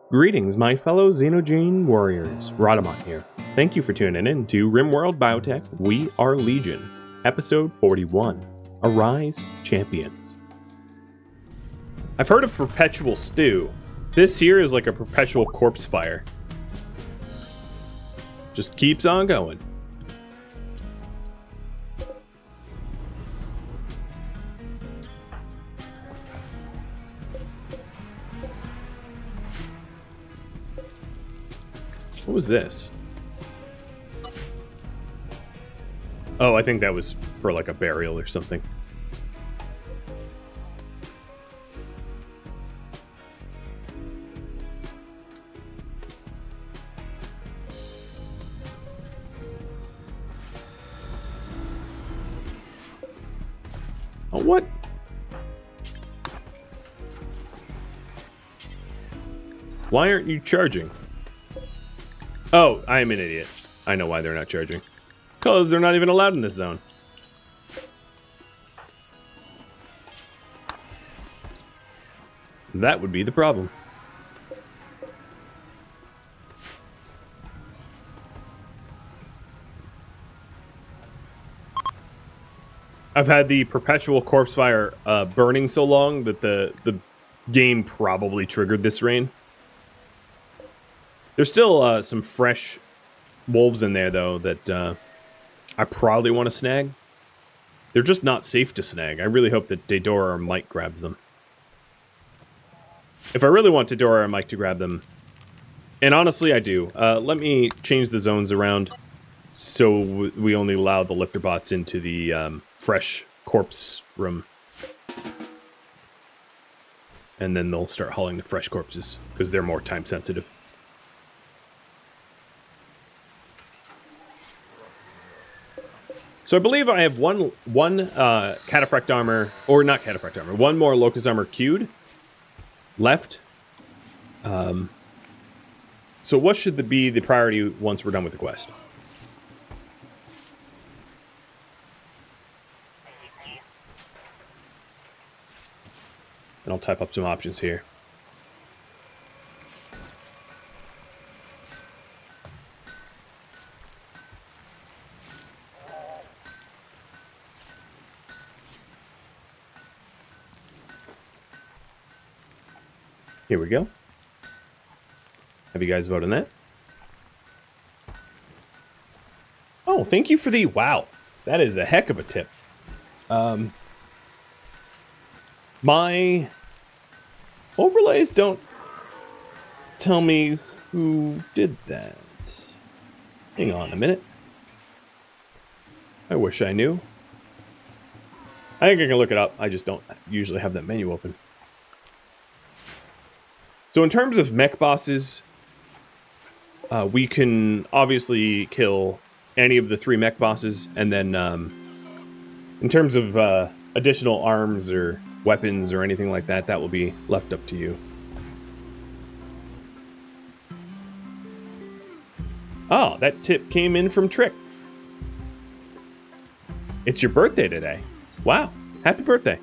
Greetings, my fellow xenogene warriors. Rhadamant here. Thank you for tuning in to RimWorld Biotech. We are Legion, episode 41. Arise, Champions. I've heard of perpetual stew. This here is like a perpetual corpse fire. Just keeps on going. What was this? Oh, I think that was for like a burial or something. Oh, what? Why aren't you charging? Oh, I am an idiot. I know why they're not charging. Because they're not even allowed in this zone. That would be the problem. I've had the perpetual corpse fire burning so long that the game probably triggered this rain. There's still some fresh wolves in there, though, that I probably want to snag. They're just not safe to snag. I really hope that Daedora or Mike grabs them. If I really want Daedora or Mike to grab them, and honestly I do, let me change the zones around so we only allow the lifter bots into the fresh corpse room. And then they'll start hauling the fresh corpses, because they're more time sensitive. So I believe I have one cataphract armor, or not cataphract armor, one more locust armor queued left. So what should be the priority once we're done with the quest? And I'll type up some options here. Here we go. Have you guys voted on that? Oh, thank you for the... Wow. That is a heck of a tip. My overlays don't tell me who did that. Hang on a minute. I wish I knew. I think I can look it up. I just don't usually have that menu open. So in terms of mech bosses, we can obviously kill any of the 3 mech bosses, and then in terms of additional arms or weapons or anything like that, that will be left up to you. Oh, that tip came in from Trick. It's your birthday today. Wow, happy birthday.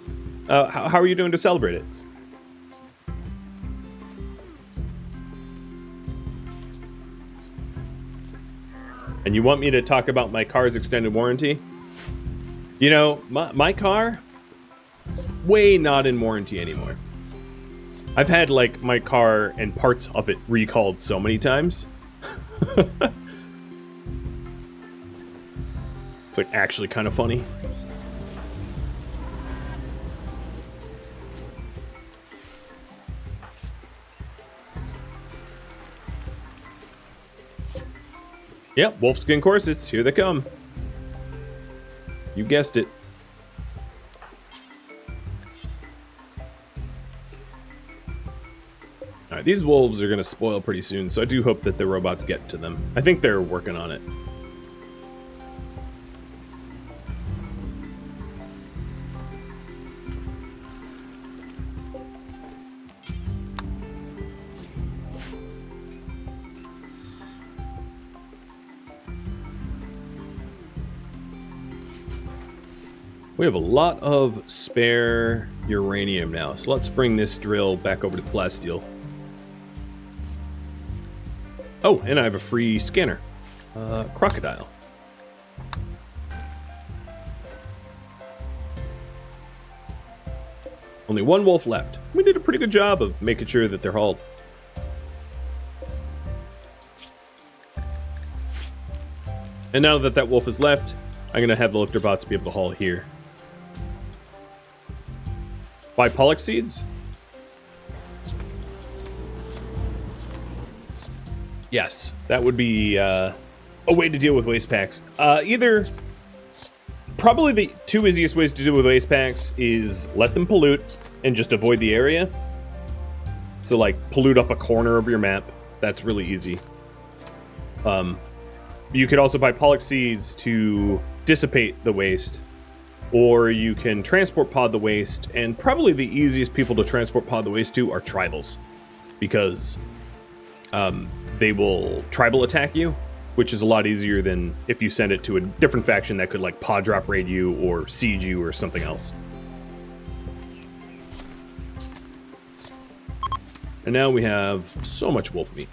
How are you doing to celebrate it? And you want me to talk about my car's extended warranty? You know, my car, way not in warranty anymore. I've had, like, my car and parts of it recalled so many times. It's, like, actually kind of funny. Yep, wolfskin corsets, here they come. You guessed it. Alright, these wolves are going to spoil pretty soon, so I do hope that the robots get to them. I think they're working on it. We have a lot of spare uranium now, so let's bring this drill back over to plasteel. Oh, and I have a free scanner. Crocodile. Only one wolf left. We did a pretty good job of making sure that they're hauled. And now that that wolf is left, I'm going to have the lifter bots be able to haul here. Buy pollock seeds? Yes, that would be a way to deal with waste packs. Probably the two easiest ways to deal with waste packs is let them pollute and just avoid the area. So like pollute up a corner of your map. That's really easy. You could also buy pollock seeds to dissipate the waste, or you can transport pod the waste, and probably the easiest people to transport pod the waste to are tribals, because they will tribal attack you, which is a lot easier than if you send it to a different faction that could like pod drop raid you or siege you or something else. And now we have so much wolf meat.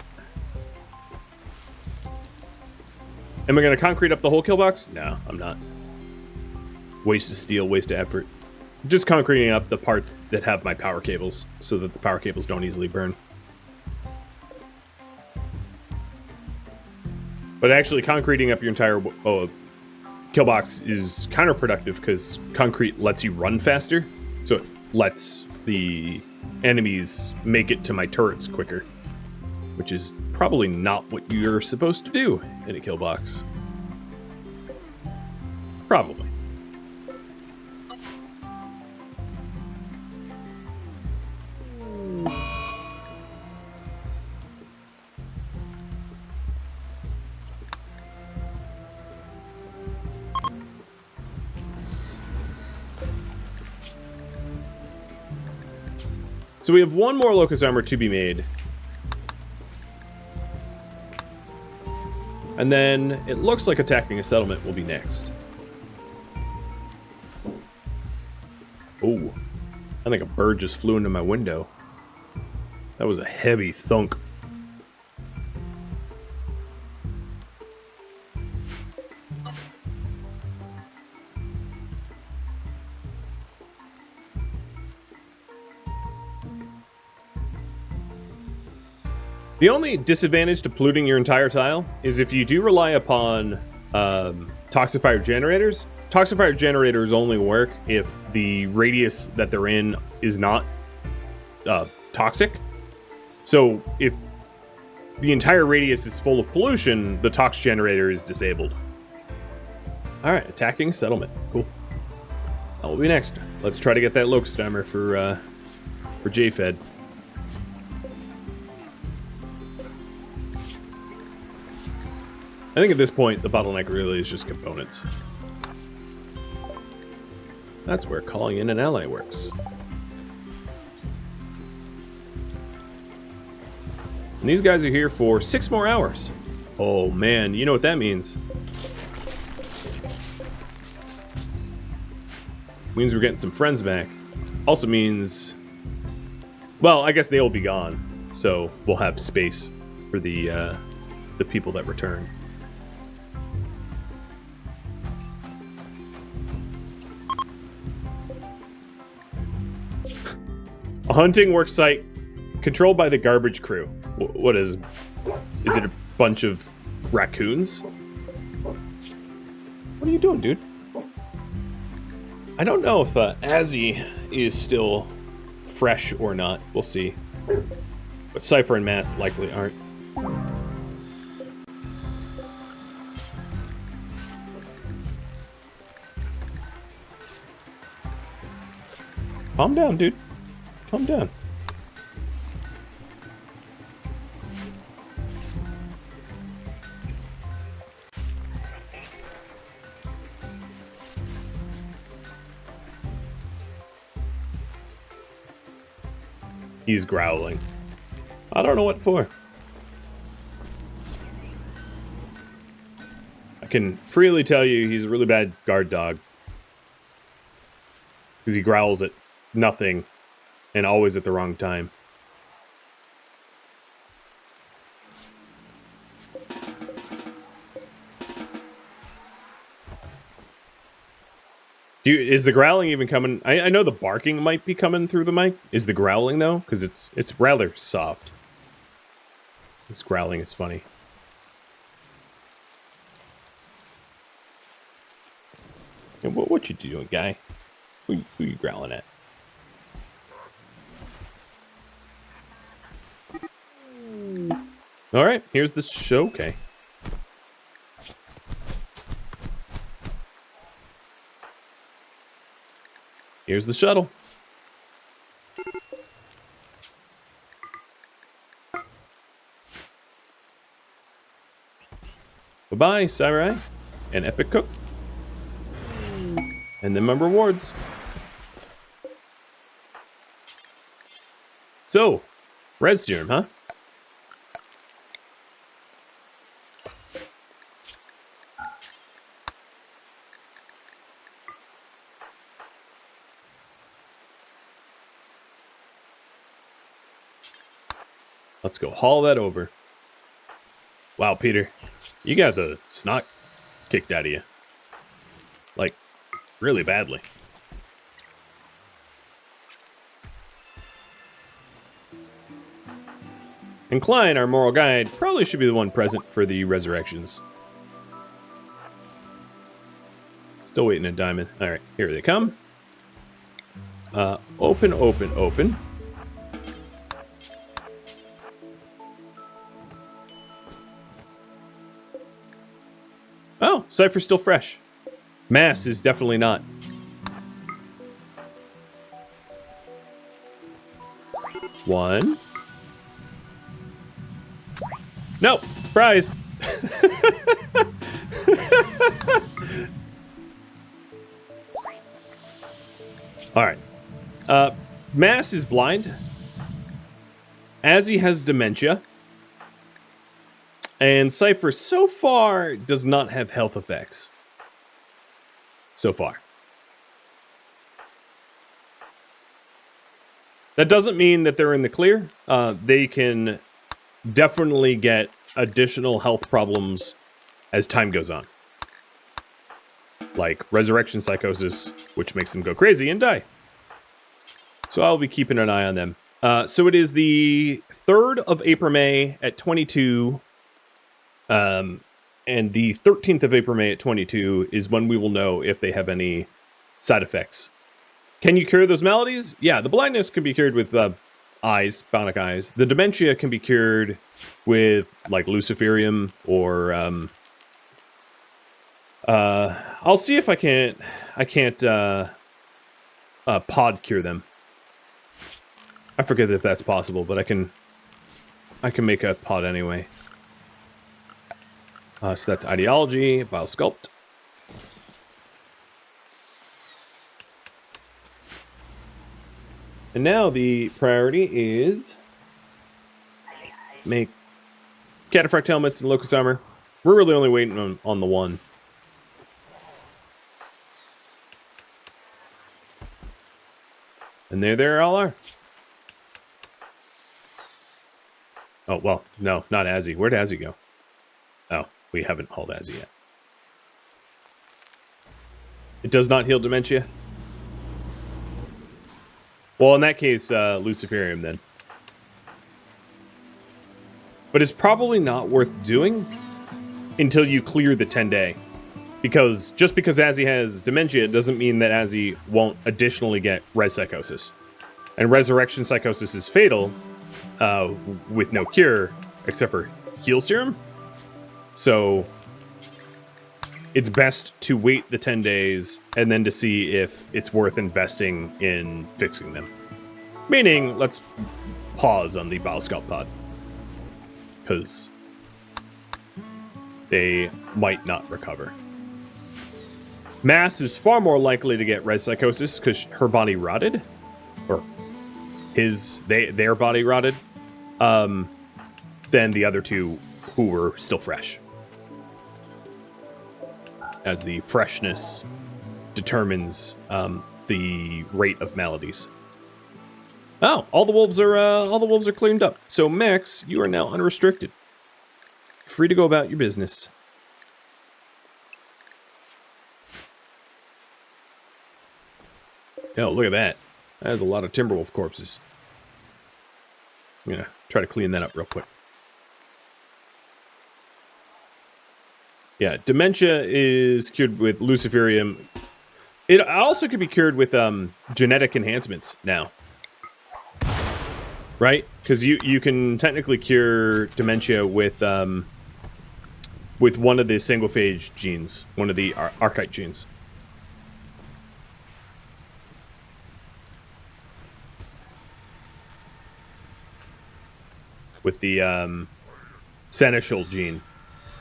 Am I going to concrete up the whole kill box? No, I'm not. Waste of steel, waste of effort. Just concreting up the parts that have my power cables so that the power cables don't easily burn. But actually concreting up your entire kill box is counterproductive because concrete lets you run faster. So it lets the enemies make it to my turrets quicker, which is probably not what you're supposed to do in a kill box. Probably. So we have one more locust armor to be made. And then it looks like attacking a settlement will be next. Oh, I think a bird just flew into my window. That was a heavy thunk. The only disadvantage to polluting your entire tile is if you do rely upon toxifier generators. Toxifier generators only work if the radius that they're in is not toxic. So if the entire radius is full of pollution, the tox generator is disabled. All right, attacking settlement. Cool. That will be next. Let's try to get that locust armor for JFed. I think at this point, the bottleneck really is just components. That's where calling in an ally works. And these guys are here for 6 more hours. Oh man, you know what that means. Means we're getting some friends back. Also means, well, I guess they'll be gone. So we'll have space for the people that return. A hunting worksite controlled by the garbage crew. What is it a bunch of raccoons? What are you doing, dude? I don't know if Azzy is still fresh or not. We'll see. But Cypher and Mass likely aren't. Calm down, dude. Calm down. He's growling. I don't know what for. I can freely tell you he's a really bad guard dog. Because he growls at nothing and always at the wrong time. Is the growling even coming? I know the barking might be coming through the mic. Is the growling though? Because it's rather soft. This growling is funny. Hey, what you doing, guy? Who you growling at? All right, here's the show. Okay. Here's the shuttle. Bye-bye, Samurai. And Epic Cook. And then my rewards. So, res serum, huh? Let's go haul that over. Wow, Peter. You got the snot kicked out of you. Like, really badly. And Klein, our moral guide, probably should be the one present for the resurrections. Still waiting a diamond. Alright, here they come. Open, open, open. Oh, Cypher's still fresh. Mass is definitely not. One. No, prize. All right. Mass is blind. Azzy has dementia. And Cypher so far does not have health effects. So far. That doesn't mean that they're in the clear. They can definitely get additional health problems as time goes on. Like resurrection psychosis, which makes them go crazy and die. So I'll be keeping an eye on them. So it is the 3rd of April-May at 22. And the 13th of April-May at 22 is when we will know if they have any side effects. Can you cure those maladies? Yeah, the blindness can be cured with eyes, bionic eyes. The dementia can be cured with like luciferium or I'll see if I can't pod cure them. I forget if that's possible, but I can make a pod anyway. So that's ideology, biosculpt. And now the priority is make cataphract helmets and locust armor. We're really only waiting on the one. And there they all are. Oh, well, no, not Azzy. Where'd Azzy go? Oh, we haven't hauled Azzy yet. It does not heal dementia? Well, in that case, luciferium then. But it's probably not worth doing until you clear the 10-day. Because just because Azzy has dementia doesn't mean that Azzy won't additionally get res psychosis. And resurrection psychosis is fatal with no cure, except for heal serum. So it's best to wait the 10 days and then to see if it's worth investing in fixing them. Meaning, let's pause on the Biosculpt pod. Because they might not recover. Mass is far more likely to get res psychosis because her body rotted. Or their body rotted. Than the other two who were still fresh. As the freshness determines the rate of maladies. Oh, all the wolves are cleaned up. So Max, you are now unrestricted. Free to go about your business. Oh, look at that. That is a lot of Timberwolf corpses. I'm going to try to clean that up real quick. Yeah, Dementia is cured with Luciferium. It also could be cured with genetic enhancements now. Right? Because you can technically cure Dementia with one of the sanguophage genes, one of the archite genes. With the seneschal gene,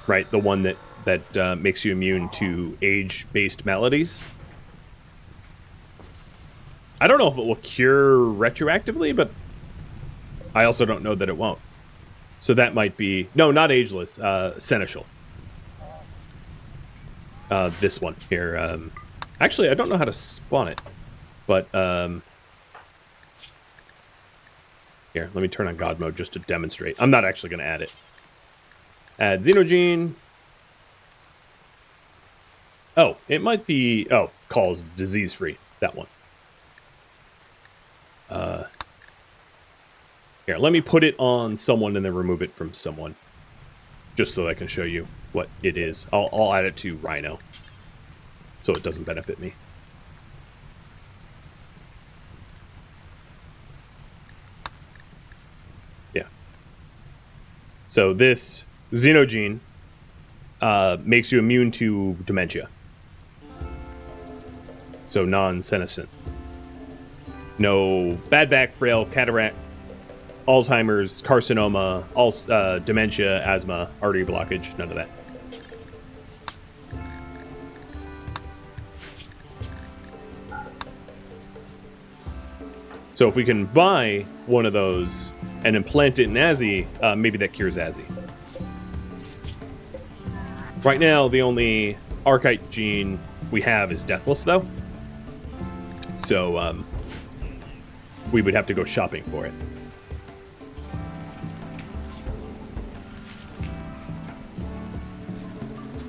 right? The one that makes you immune to age-based maladies. I don't know if it will cure retroactively, but I also don't know that it won't. So that might be... No, not ageless. Seneschal. This one here. Actually, I don't know how to spawn it. But, here, let me turn on God mode just to demonstrate. I'm not actually going to add it. Add xenogene. Oh, it might be... Oh, calls disease-free. That one. Here, let me put it on someone and then remove it from someone. Just so I can show you what it is. I'll add it to Rhino. So it doesn't benefit me. Yeah. So this xenogene makes you immune to dementia. So non-senescent. No bad back, frail, cataract, Alzheimer's, carcinoma, dementia, asthma, artery blockage, none of that. So if we can buy one of those and implant it in Azzy, maybe that cures Azzy. Right now, the only archite gene we have is Deathless, though. So we would have to go shopping for it.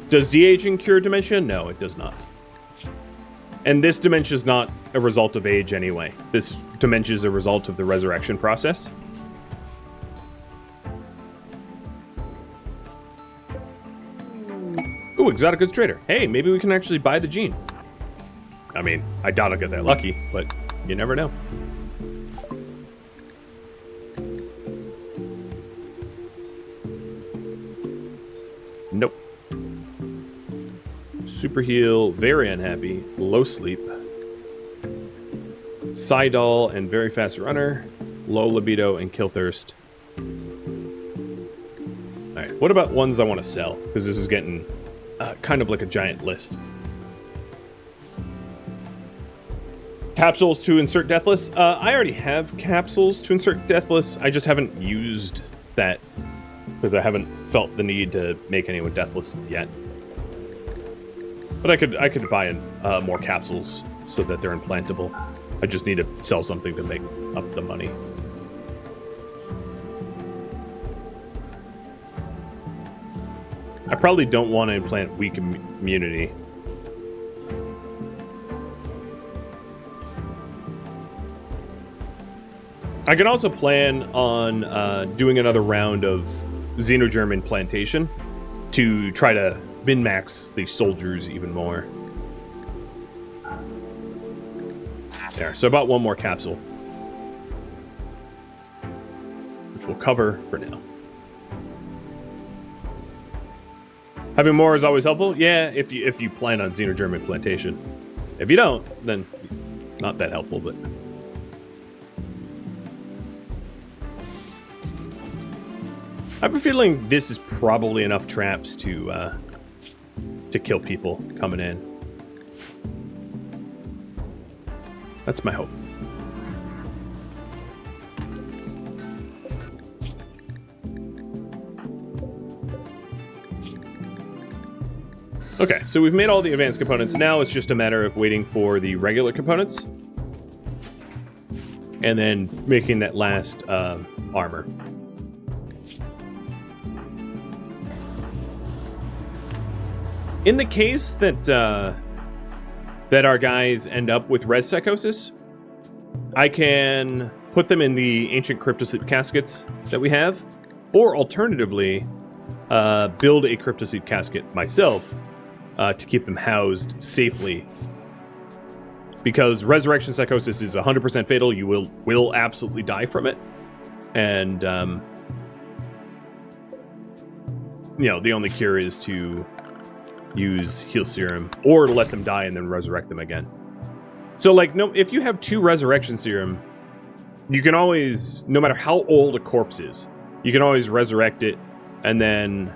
Does de-aging cure dementia? No, it does not. And this dementia is not a result of age anyway. This dementia is a result of the resurrection process. Ooh, exotic goods trader. Hey, maybe we can actually buy the gene. I mean, I doubt I'll get that lucky, but you never know. Nope. Super heal, very unhappy, low sleep, Sidal and very fast runner, low libido and kill thirst. Alright, what about ones I want to sell? Because this is getting kind of like a giant list. Capsules to insert Deathless. I already have capsules to insert Deathless. I just haven't used that because I haven't felt the need to make anyone Deathless yet. But I could buy more capsules so that they're implantable. I just need to sell something to make up the money. I probably don't want to implant weak immunity. I can also plan on doing another round of xenogerm implantation to try to min-max the soldiers even more. There, so about one more capsule. Which we'll cover for now. Having more is always helpful? Yeah, if you plan on xenogerm implantation. If you don't, then it's not that helpful, but... I have a feeling this is probably enough traps to kill people coming in. That's my hope. Okay, so we've made all the advanced components. Now it's just a matter of waiting for the regular components. And then making that last armor. In the case that that our guys end up with res psychosis, I can put them in the ancient cryptosuit caskets that we have, or alternatively, build a cryptosuit casket myself to keep them housed safely. Because resurrection psychosis is 100% fatal. You will absolutely die from it. And, the only cure is to use heal serum or to let them die and then resurrect them again. So, if you have 2 resurrection serum, you can always, no matter how old a corpse is, you can always resurrect it, and then,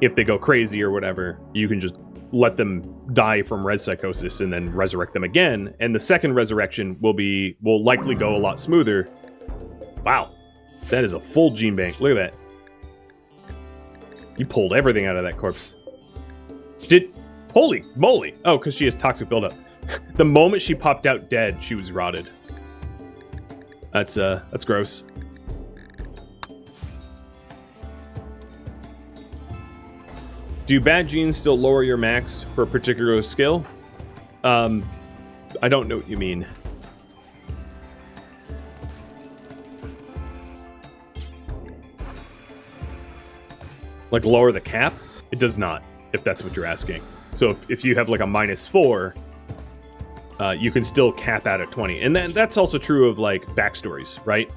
if they go crazy or whatever, you can just let them die from res psychosis and then resurrect them again, and the second resurrection will likely go a lot smoother. Wow, that is a full gene bank. Look at that. You pulled everything out of that corpse. Holy moly! Oh, because she has toxic buildup. The moment she popped out dead, she was rotted. That's gross. Do bad genes still lower your max for a particular skill? I don't know what you mean. Like lower the cap? It does not, if that's what you're asking. So if you have like a -4, you can still cap out at 20. And then that's also true of like backstories, right?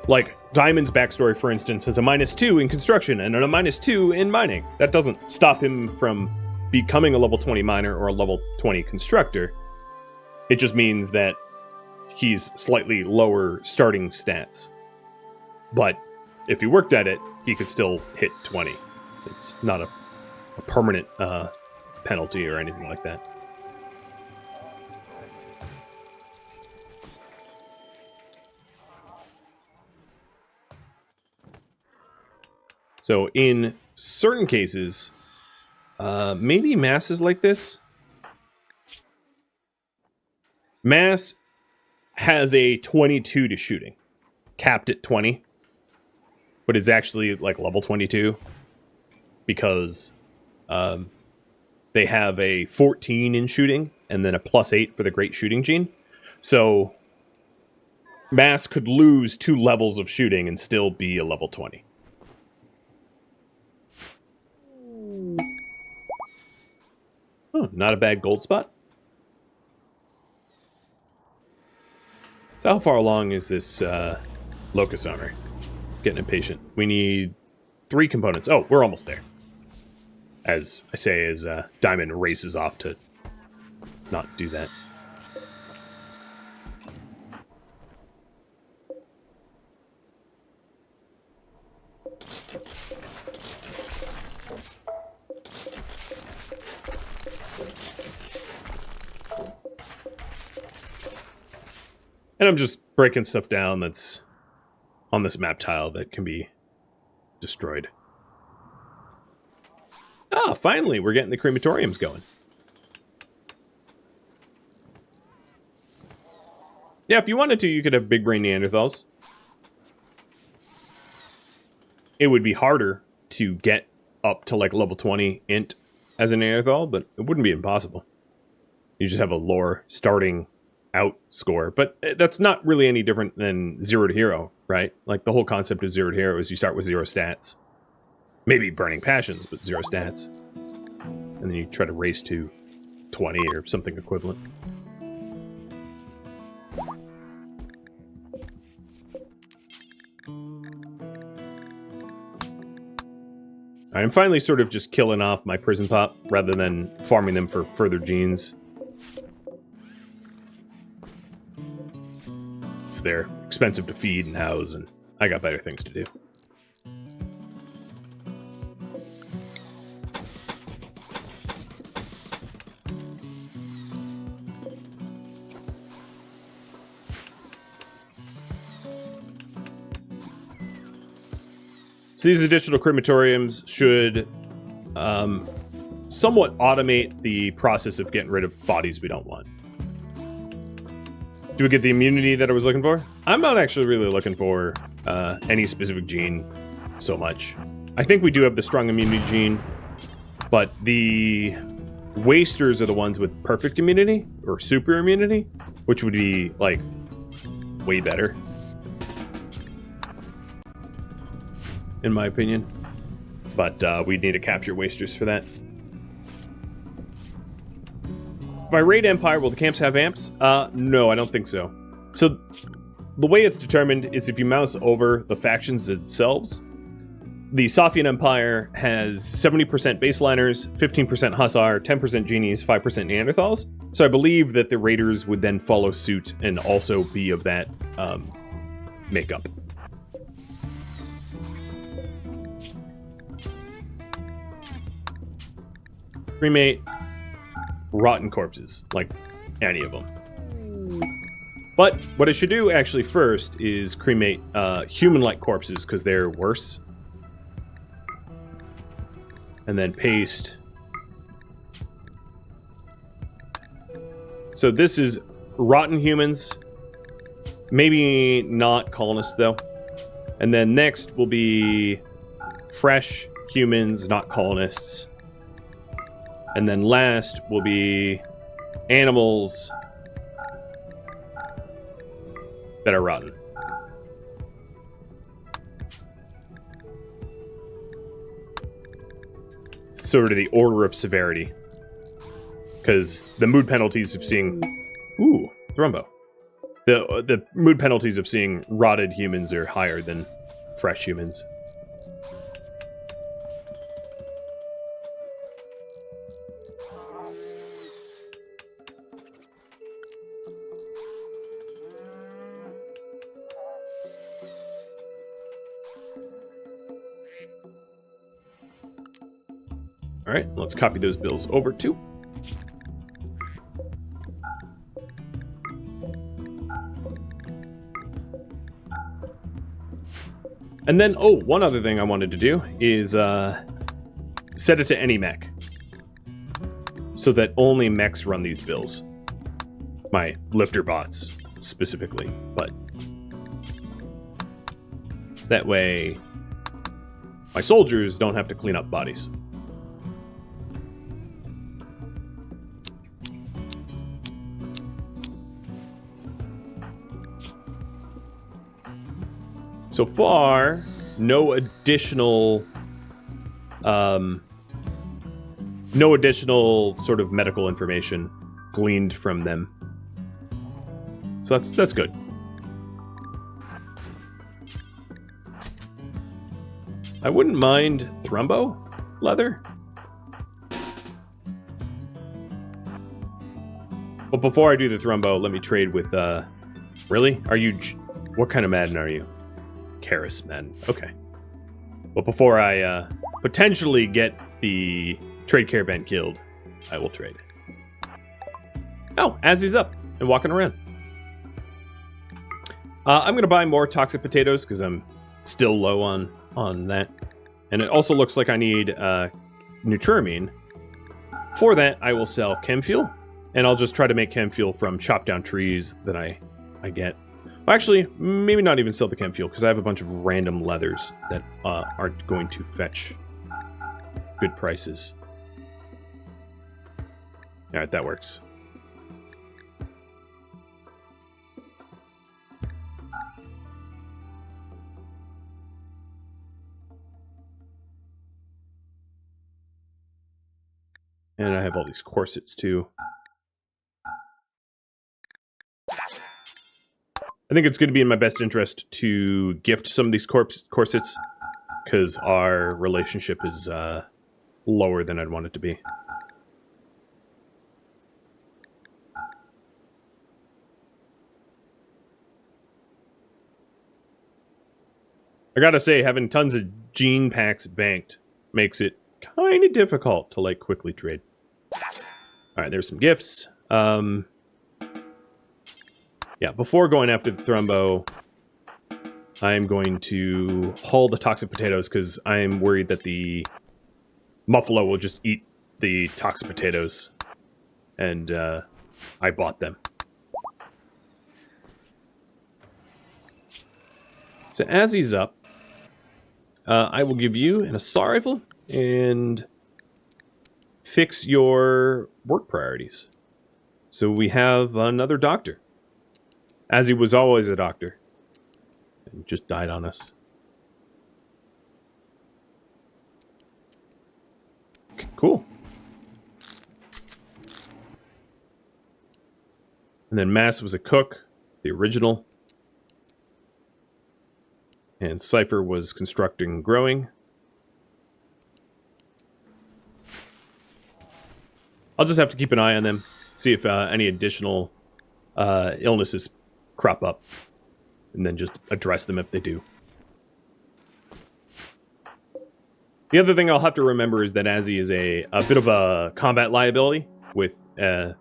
Like Diamond's backstory, for instance, has a -2 in construction and a -2 in mining. That doesn't stop him from becoming a level 20 miner or a level 20 constructor. It just means that he's slightly lower starting stats. But if he worked at it, he could still hit 20. It's not a permanent penalty or anything like that. So in certain cases, maybe mass is like this. Mass has a 22 to shooting, capped at 20, but it's actually like level 22 because they have a 14 in shooting and then a +8 for the great shooting gene. So mass could lose 2 levels of shooting and still be a level 20. Oh, not a bad gold spot. So how far along is this locus owner? Getting impatient. We need 3 components. Oh, we're almost there. As I say, as Diamond races off to not do that. And I'm just breaking stuff down that's on this map tile that can be destroyed. Ah, finally, we're getting the crematoriums going. Yeah, if you wanted to, you could have big brain Neanderthals. It would be harder to get up to like level 20 int as a Neanderthal, but it wouldn't be impossible. You just have a lower starting out score, but that's not really any different than 0 to hero, right? Like the whole concept of 0 to hero is you start with 0 stats. Maybe burning passions, but 0 stats. And then you try to race to 20 or something equivalent. I'm finally sort of just killing off my prison pop rather than farming them for further genes. They're expensive to feed and house, and I got better things to do. So these additional crematoriums should somewhat automate the process of getting rid of bodies we don't want. Do we get the immunity that I was looking for? I'm not actually really looking for any specific gene so much. I think we do have the strong immunity gene, but the Wasters are the ones with perfect immunity or super immunity, which would be like way better, in my opinion. But we'd need to capture wasters for that. If I raid Empire, will the camps have amps? No, I don't think so. So the way it's determined is if you mouse over the factions themselves. The Sophian Empire has 70% baseliners, 15% Hussar, 10% genies, 5% Neanderthals. So I believe that the raiders would then follow suit and also be of that makeup. Cremate rotten corpses, like any of them. But what I should do actually first is cremate human-like corpses because they're worse. And then paste. So this is rotten humans. Maybe not colonists, though. And then next will be fresh humans, not colonists. And then last will be animals that are rotten. Sort of the order of severity. Because the mood penalties of seeing... Ooh, Thrumbo. The mood penalties of seeing rotted humans are higher than fresh humans. Alright, let's copy those bills over too. And then, oh, one other thing I wanted to do is set it to any mech. So that only mechs run these bills. My lifter bots, specifically. But that way, my soldiers don't have to clean up bodies. So far, no additional sort of medical information gleaned from them. So that's good. I wouldn't mind Thrumbo leather. But before I do the Thrumbo, let me trade with, really? Are you, what kind of Madden are you? Karis Madden. Okay. But before I potentially get the trade caravan killed, I will trade. Oh, Azzy's up and walking around. I'm going to buy more toxic potatoes because I'm still low on that. And it also looks like I need Nutramine. For that, I will sell chem fuel. And I'll just try to make chem fuel from chopped down trees that I get. Well, actually, maybe not even sell the chem fuel, because I have a bunch of random leathers that are going to fetch good prices. Alright, that works. And I have all these corsets, too. I think it's going to be in my best interest to gift some of these corsets, because our relationship is lower than I'd want it to be. I gotta say, having tons of gene packs banked makes it kind of difficult to, like, quickly trade. Alright, there's some gifts. Yeah, before going after the Thrumbo, I'm going to haul the toxic potatoes because I'm worried that the Muffalo will just eat the toxic potatoes. And I bought them. So as he's up, I will give you an assault rifle and fix your work priorities. So we have another doctor. As he was always a doctor. And just died on us. Okay, cool. And then Mass was a cook, the original. And Cypher was constructing and growing. I'll just have to keep an eye on them. See if any additional illnesses crop up. And then just address them if they do. The other thing I'll have to remember is that Azzy is a bit of a combat liability with the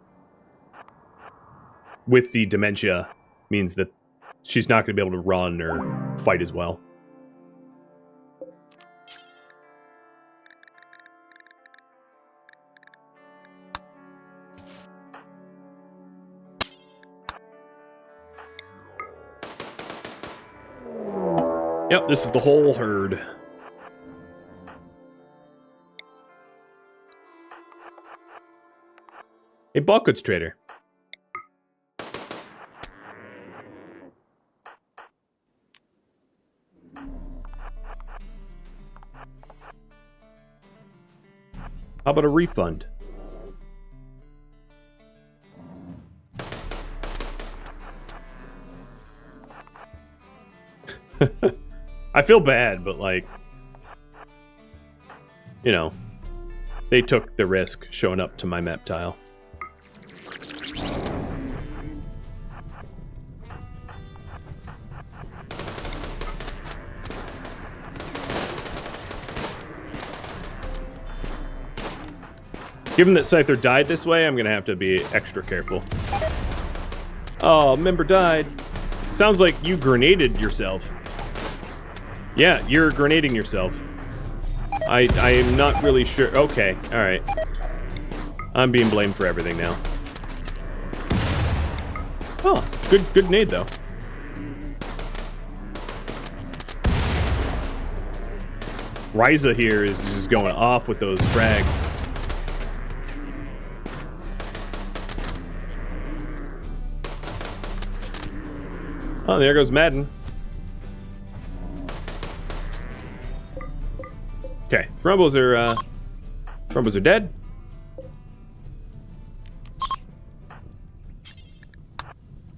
dementia. Means that she's not going to be able to run or fight as well. Yep, this is the whole herd. A bulk goods trader. How about a refund? I feel bad, but like, you know, they took the risk showing up to my map tile. Given that Scyther died this way, I'm going to have to be extra careful. Oh, member died. Sounds like you grenaded yourself. Yeah, you're grenading yourself. I am not really sure. Okay, alright. I'm being blamed for everything now. Oh, good nade though. Ryza here is just going off with those frags. Oh, there goes Madden. Okay, Rumbles are dead.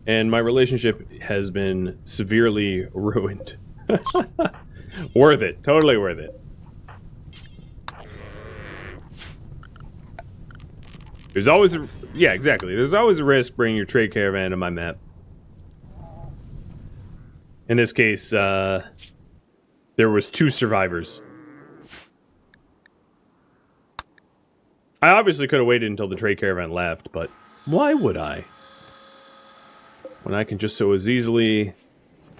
And my relationship has been severely ruined. Worth it, totally worth it. There's always a, yeah, exactly. There's always a risk bringing your trade caravan to my map. In this case, there was 2 survivors. I obviously could have waited until the trade caravan left, but why would I? When I can just so as easily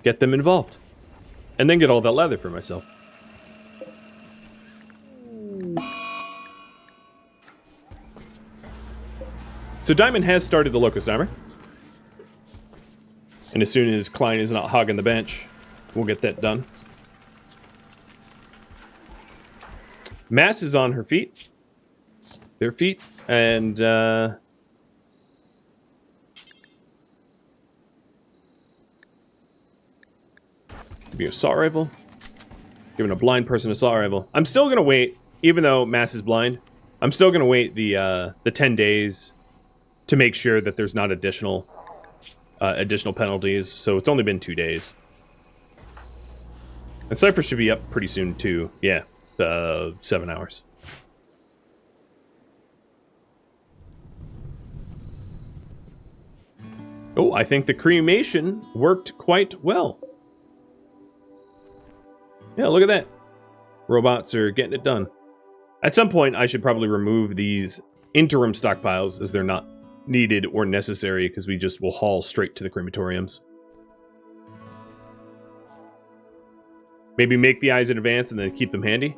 get them involved. And then get all that leather for myself. So Diamond has started the Locust Armor. And as soon as Klein is not hogging the bench, we'll get that done. Mass is on her feet. Their feet. And, give me an assault rifle. Giving a blind person an assault rifle. I'm still going to wait, even though Mass is blind. I'm still going to wait the 10 days to make sure that there's not additional penalties. So it's only been 2 days. And Cypher should be up pretty soon too. Yeah, 7 hours. Oh, I think the cremation worked quite well. Yeah, look at that. Robots are getting it done. At some point, I should probably remove these interim stockpiles as they're not needed or necessary because we just will haul straight to the crematoriums. Maybe make the eyes in advance and then keep them handy?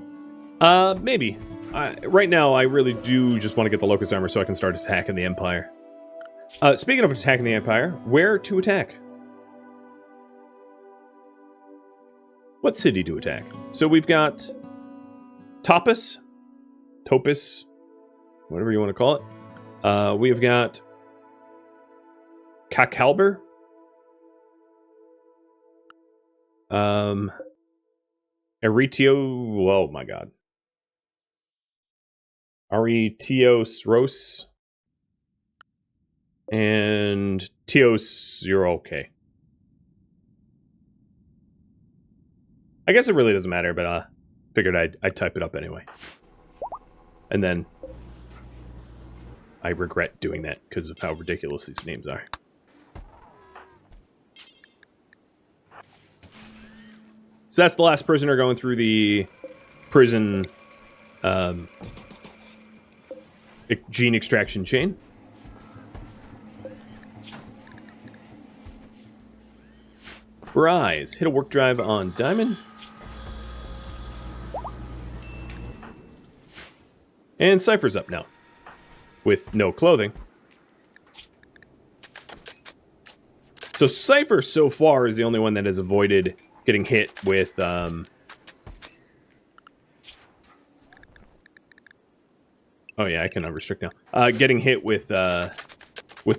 Maybe. Right now, I really do just want to get the Locust Armor so I can start attacking the Empire. Speaking of attacking the Empire, where to attack? What city to attack? So we've got Topus, whatever you want to call it. We've got Kakalber. Eretio, oh my god. Aretios Ros. And Tios, you're okay. I guess it really doesn't matter, but figured I'd type it up anyway. And then I regret doing that because of how ridiculous these names are. So that's the last prisoner going through the prison gene extraction chain. Rise. Hit a work drive on Diamond. And Cypher's up now. With no clothing. So Cypher so far is the only one that has avoided getting hit with oh yeah, I can unrestrict now. Getting hit with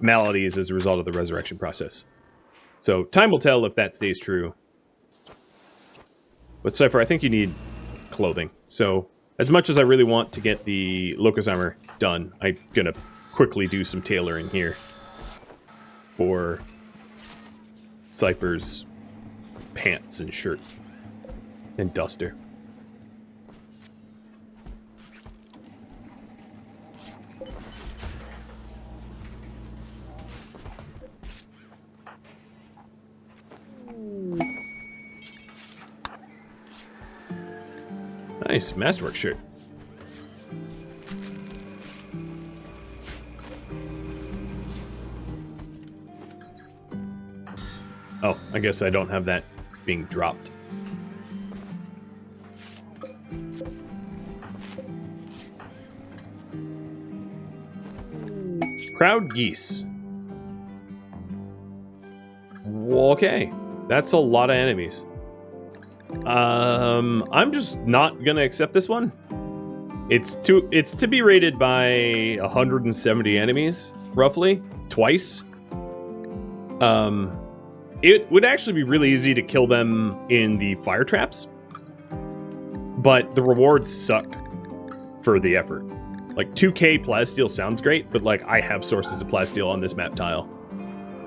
maladies as a result of the resurrection process. So time will tell if that stays true. But Cypher, I think you need clothing. So as much as I really want to get the Locust armor done, I'm gonna quickly do some tailoring here for Cypher's pants and shirt and duster. Nice, Masterwork shirt. Oh, I guess I don't have that being dropped. Proud geese. Okay, that's a lot of enemies. I'm just not gonna accept this one. It's to be rated by 170 enemies, roughly, twice. It would actually be really easy to kill them in the fire traps, but the rewards suck for the effort. Like 2k plasteel sounds great, but like I have sources of plasteel on this map tile,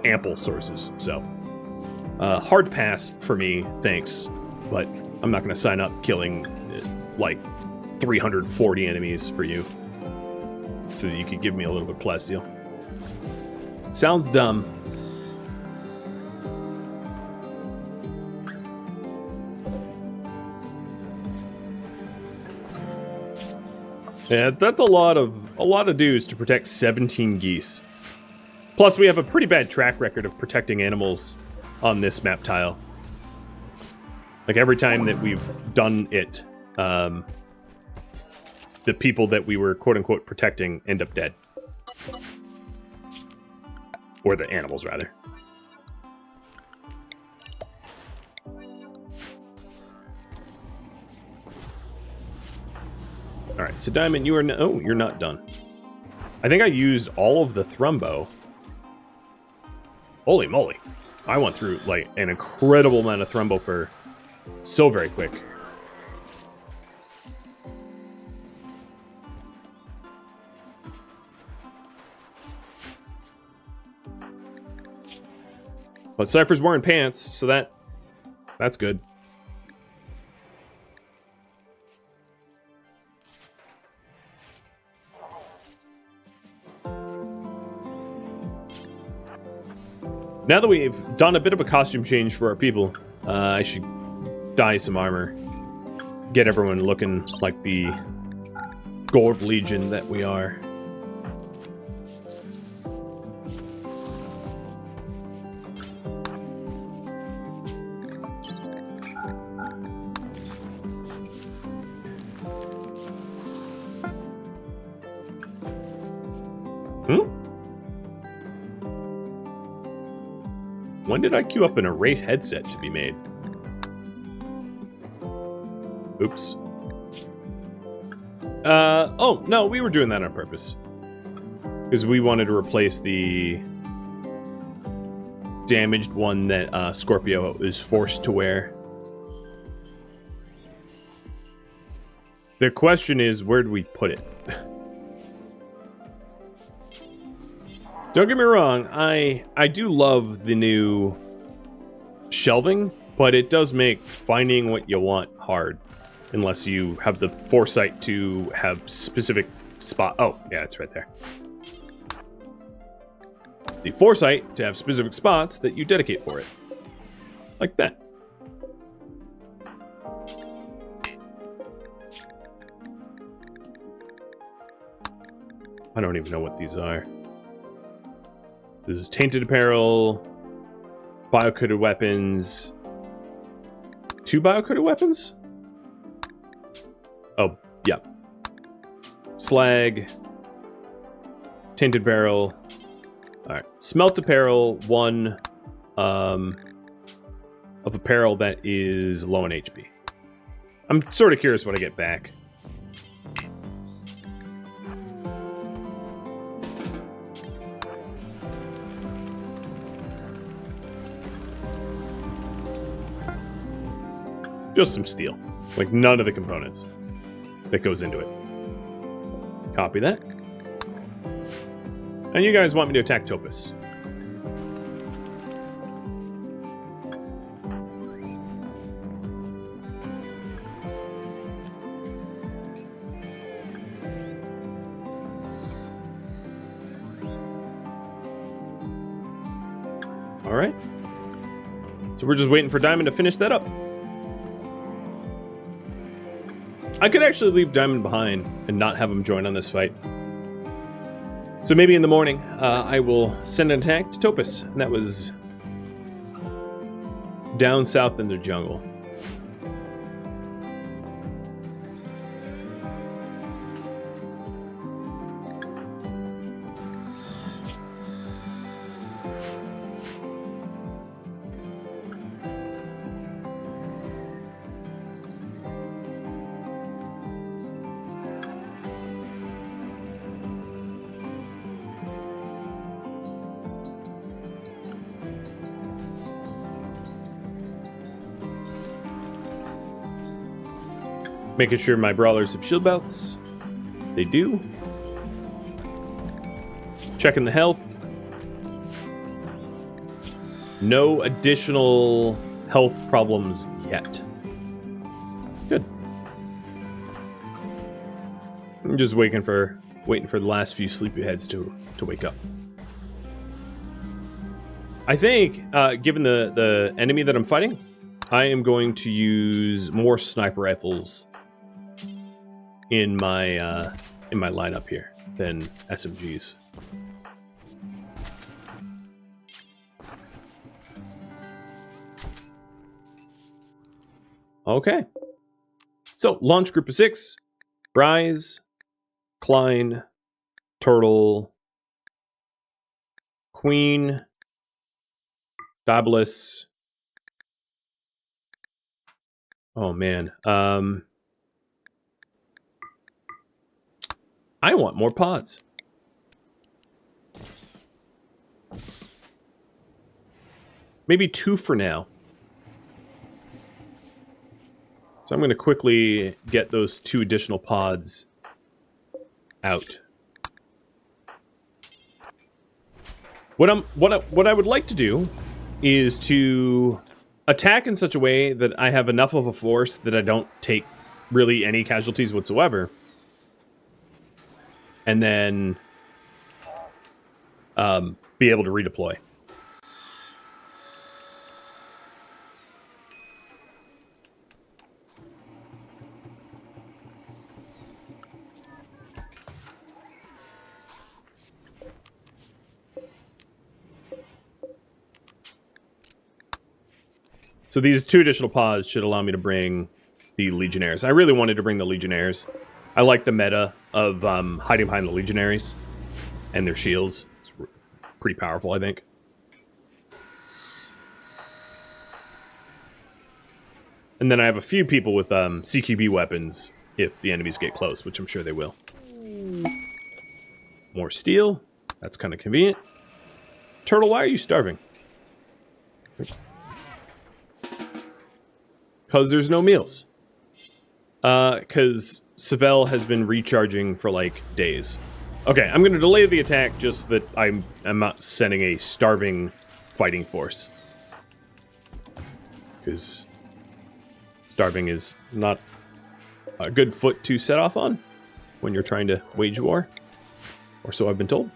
ample sources. So hard pass for me, thanks. But I'm not going to sign up killing, like, 340 enemies for you. So that you could give me a little bit of plasteel. Sounds dumb. Yeah, that's a lot of dues to protect 17 geese. Plus, we have a pretty bad track record of protecting animals on this map tile. Like, every time that we've done it, the people that we were quote-unquote protecting end up dead. Or the animals, rather. Alright, so Diamond, you are... Oh, you're not done. I think I used all of the Thrumbo. Holy moly. I went through, like, an incredible amount of Thrumbo for... so very quick. But Cypher's wearing pants, so that's good. Now that we've done a bit of a costume change for our people, I should dye some armor. Get everyone looking like the Gold Legion that we are. When did I queue up an Erase headset to be made? Oops. Oh, no, we were doing that on purpose. Because we wanted to replace the damaged one that Scorpio is forced to wear. The question is, where do we put it? Don't get me wrong, I do love the new shelving, but it does make finding what you want hard. Unless you have the foresight to have specific spot. Oh, yeah, it's right there. The foresight to have specific spots that you dedicate for it. Like that. I don't even know what these are. This is tainted apparel, bio-coated weapons. 2 bio-coated weapons? Oh, yeah. Slag. Tainted barrel. Alright. Smelt apparel, 1 of apparel that is low on HP. I'm sort of curious what I get back. Just some steel. Like, none of the components that goes into it. Copy that. And you guys want me to attack Topus. Alright. So we're just waiting for Diamond to finish that up. I could actually leave Diamond behind and not have him join on this fight. So maybe in the morning, I will send an attack to Topus. And that was down south in the jungle. Making sure my brawlers have shield belts. They do. Checking the health. No additional health problems yet. Good. I'm just waiting for the last few sleepyheads to wake up. I think, given the enemy that I'm fighting, I am going to use more sniper rifles in my lineup here than SMGs. Okay. So, launch group of 6. Bryce, Klein, Turtle, Queen, Diabolus. Oh, man. I want more pods. Maybe 2 for now. So I'm going to quickly get those 2 additional pods out. What I would like to do is to attack in such a way that I have enough of a force that I don't take really any casualties whatsoever. And then be able to redeploy. So these 2 additional pods should allow me to bring the Legionnaires. I really wanted to bring the Legionnaires. I like the meta of hiding behind the Legionnaries and their shields. It's pretty powerful, I think. And then I have a few people with CQB weapons if the enemies get close, which I'm sure they will. More steel. That's kind of convenient. Turtle, why are you starving? Because there's no meals. Because Savell has been recharging for, like, days. Okay, I'm going to delay the attack just that I'm not sending a starving fighting force. Because starving is not a good foot to set off on when you're trying to wage war. Or so I've been told.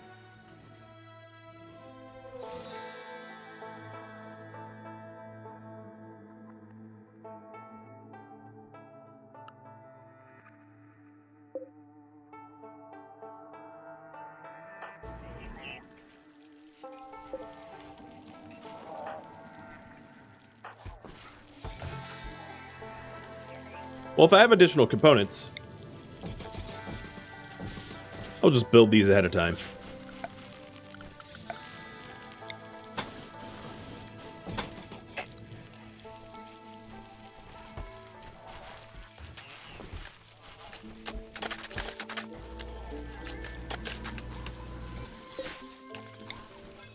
Well, if I have additional components, I'll just build these ahead of time.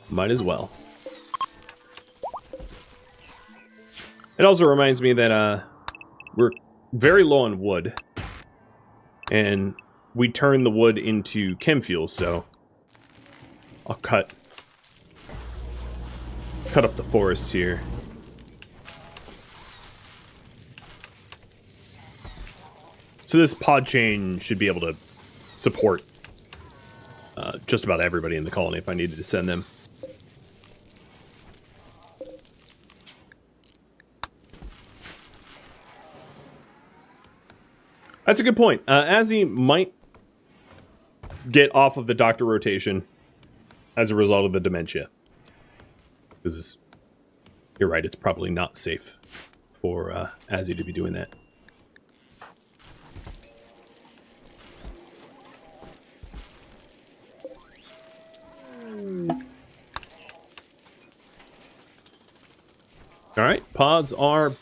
Might as well. It also reminds me that we're very low on wood, and we turn the wood into chem fuel, so I'll cut up the forests here. So this pod chain should be able to support just about everybody in the colony if I needed to send them. That's a good point. Azzy might get off of the doctor rotation as a result of the dementia. Because you're right, it's probably not safe for Azzy to be doing that. Alright, pods are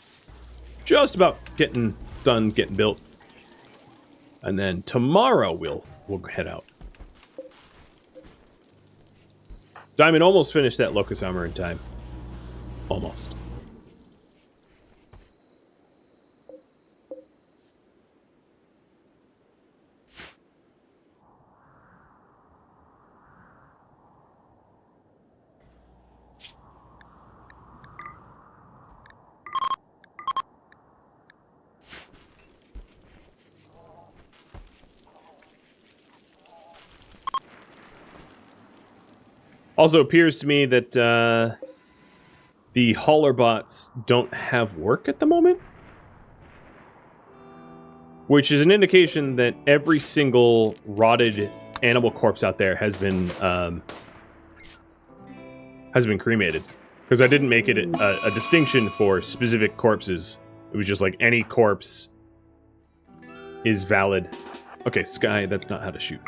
just about getting done, getting built. And then tomorrow we'll head out. Diamond almost finished that locust armor in time. Almost. Also appears to me that the hauler bots don't have work at the moment, which is an indication that every single rotted animal corpse out there has been cremated. Because I didn't make it a distinction for specific corpses. It was just like any corpse is valid. Okay, Sky, that's not how to shoot.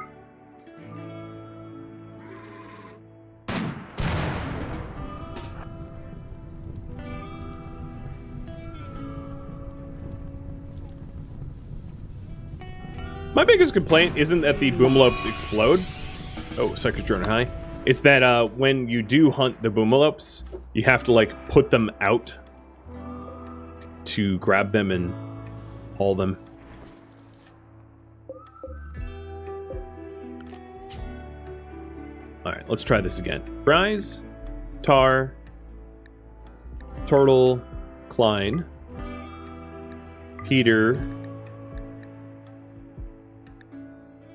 My biggest complaint isn't that the boomalopes explode. Oh, Psychic Drone high. It's that when you do hunt the boomalopes, you have to, like, put them out to grab them and haul them. Alright, let's try this again. Bryce, Tar, Turtle, Klein, Peter,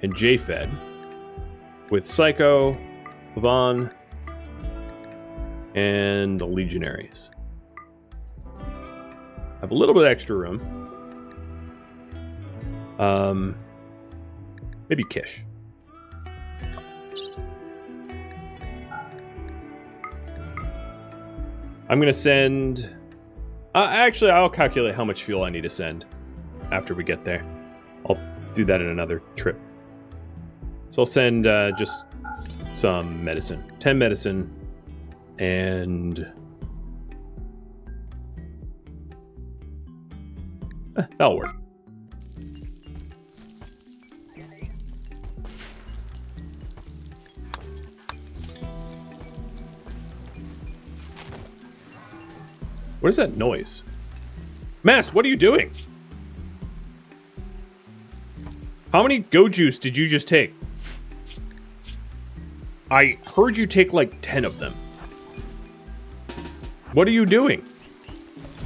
and J-Fed, with Psycho, Vaughn, and the Legionnaires. I have a little bit extra room. Maybe Kish. I'm gonna send... actually, I'll calculate how much fuel I need to send after we get there. I'll do that in another trip. So I'll send just some medicine. 10 medicine. And... that'll work. What is that noise? Mass, what are you doing? How many go juice did you just take? I heard you take like 10 of them. What are you doing?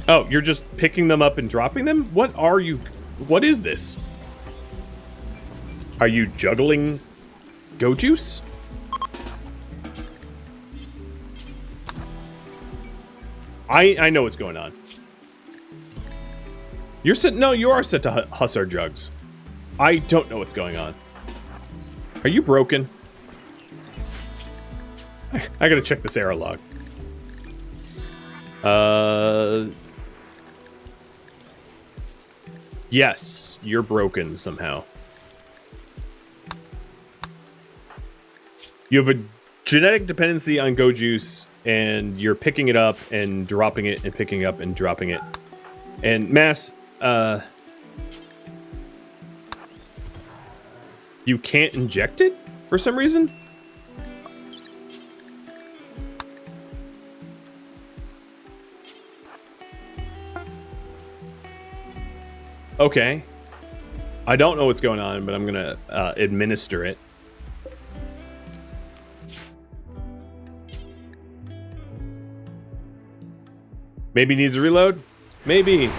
Oh, you're just picking them up and dropping them? What are you? What is this? Are you juggling go juice? I know what's going on. You're set. No, you are set to hussar jugs. I don't know what's going on. Are you broken? I gotta check this error log. Yes, you're broken somehow. You have a genetic dependency on go juice, and you're picking it up and dropping it and picking up and dropping it. And Mass, you can't inject it for some reason? Okay. I don't know what's going on, but I'm gonna administer it. Maybe needs a reload? Maybe.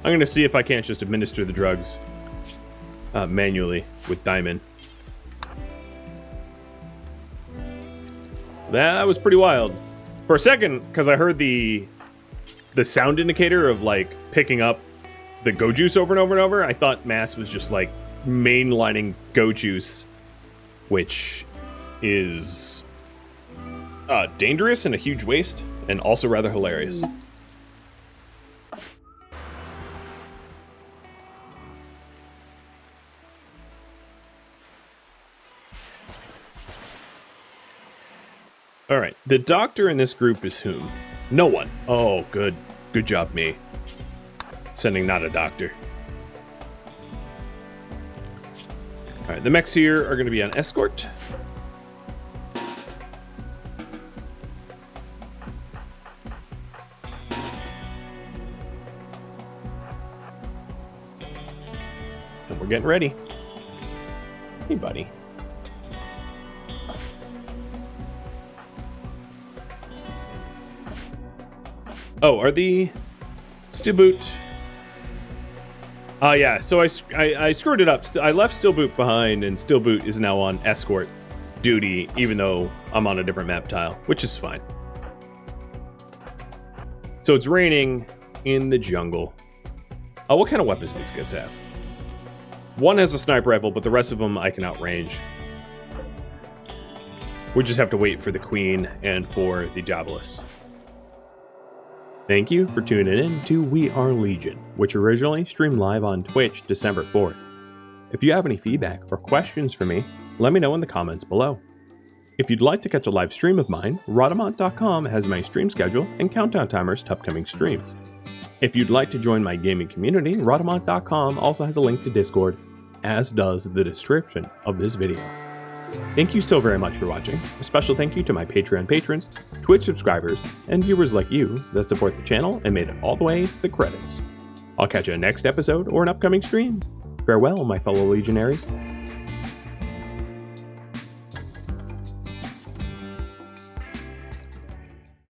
I'm gonna see if I can't just administer the drugs manually with Diamond. That was pretty wild. For a second, because I heard the sound indicator of like picking up the go juice over and over and over, I thought Mass was just like mainlining go juice, which is dangerous and a huge waste, and also rather hilarious. All right, the doctor in this group is whom? No one. Oh, good. Good job, me. Sending not a doctor. All right, the mechs here are going to be on escort. And we're getting ready. Hey, buddy. Oh, are the Steel Boot? Yeah, so I screwed it up. I left Steel Boot behind, and Steel Boot is now on escort duty, even though I'm on a different map tile, which is fine. So it's raining in the jungle. Oh, what kind of weapons do these guys have? One has a sniper rifle, but the rest of them I can outrange. We just have to wait for the Queen and for the Jobless. Thank you for tuning in to We Are Legion, which originally streamed live on Twitch December 4th. If you have any feedback or questions for me, let me know in the comments below. If you'd like to catch a live stream of mine, Rhadamant.com has my stream schedule and countdown timers to upcoming streams. If you'd like to join my gaming community, Rhadamant.com also has a link to Discord, as does the description of this video. Thank you so very much for watching. A special thank you to my Patreon patrons, Twitch subscribers, and viewers like you that support the channel and made it all the way to the credits. I'll catch you in the next episode or an upcoming stream. Farewell, my fellow Legionnaires.